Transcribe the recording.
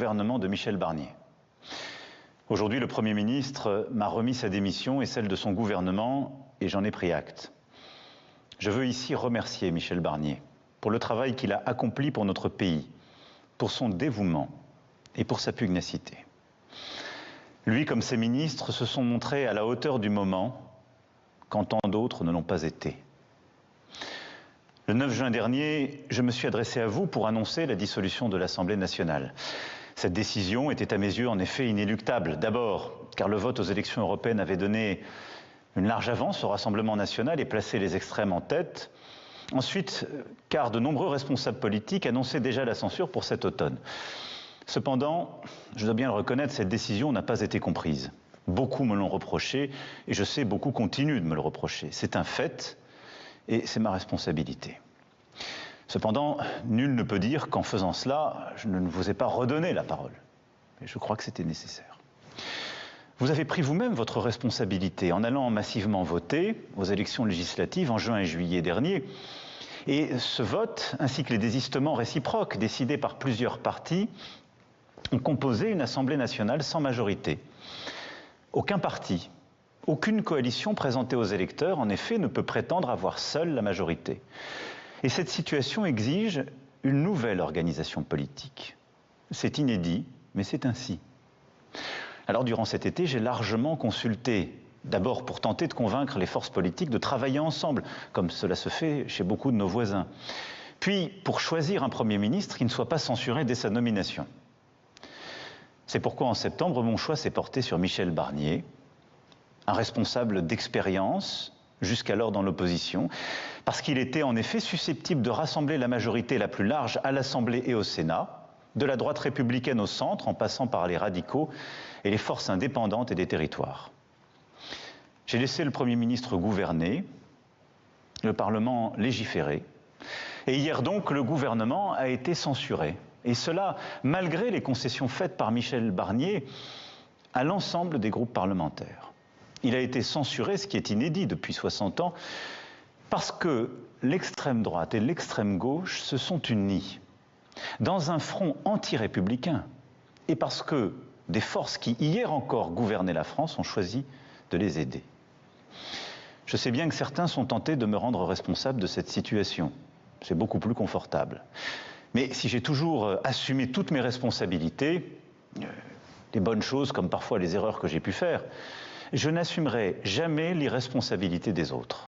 gouvernement de Michel Barnier. Aujourd'hui, le Premier ministre m'a remis sa démission et celle de son gouvernement, et j'en ai pris acte. Je veux ici remercier Michel Barnier pour le travail qu'il a accompli pour notre pays, pour son dévouement et pour sa pugnacité. Lui, comme ses ministres, se sont montrés à la hauteur du moment, quand tant d'autres ne l'ont pas été. Le 9 juin dernier, je me suis adressé à vous pour annoncer la dissolution de l'Assemblée nationale. Cette décision était à mes yeux en effet inéluctable. D'abord, car le vote aux élections européennes avait donné une large avance au Rassemblement national et placé les extrêmes en tête. Ensuite, car de nombreux responsables politiques annonçaient déjà la censure pour cet automne. Cependant, je dois bien le reconnaître, cette décision n'a pas été comprise. Beaucoup me l'ont reproché et je sais beaucoup continuent de me le reprocher. C'est un fait et c'est ma responsabilité. Cependant, nul ne peut dire qu'en faisant cela, je ne vous ai pas redonné la parole. Et je crois que c'était nécessaire. Vous avez pris vous-même votre responsabilité en allant massivement voter aux élections législatives en juin et juillet dernier. Et ce vote, ainsi que les désistements réciproques décidés par plusieurs partis, ont composé une Assemblée nationale sans majorité. Aucun parti, aucune coalition présentée aux électeurs, en effet, ne peut prétendre avoir seule la majorité. Et cette situation exige une nouvelle organisation politique. C'est inédit, mais c'est ainsi. Alors, durant cet été, j'ai largement consulté, d'abord pour tenter de convaincre les forces politiques de travailler ensemble, comme cela se fait chez beaucoup de nos voisins. Puis, pour choisir un Premier ministre qui ne soit pas censuré dès sa nomination. C'est pourquoi, en septembre, mon choix s'est porté sur Michel Barnier, un responsable d'expérience, jusqu'alors dans l'opposition, parce qu'il était en effet susceptible de rassembler la majorité la plus large à l'Assemblée et au Sénat, de la droite républicaine au centre, en passant par les radicaux et les forces indépendantes et des territoires. J'ai laissé le Premier ministre gouverner, le Parlement légiférer, et hier donc le gouvernement a été censuré. Et cela, malgré les concessions faites par Michel Barnier à l'ensemble des groupes parlementaires. Il a été censuré, ce qui est inédit depuis 60 ans, parce que l'extrême droite et l'extrême gauche se sont unis dans un front anti-républicain et parce que des forces qui, hier encore, gouvernaient la France ont choisi de les aider. Je sais bien que certains sont tentés de me rendre responsable de cette situation. C'est beaucoup plus confortable. Mais si j'ai toujours assumé toutes mes responsabilités, les bonnes choses comme parfois les erreurs que j'ai pu faire, je n'assumerai jamais l'irresponsabilité des autres.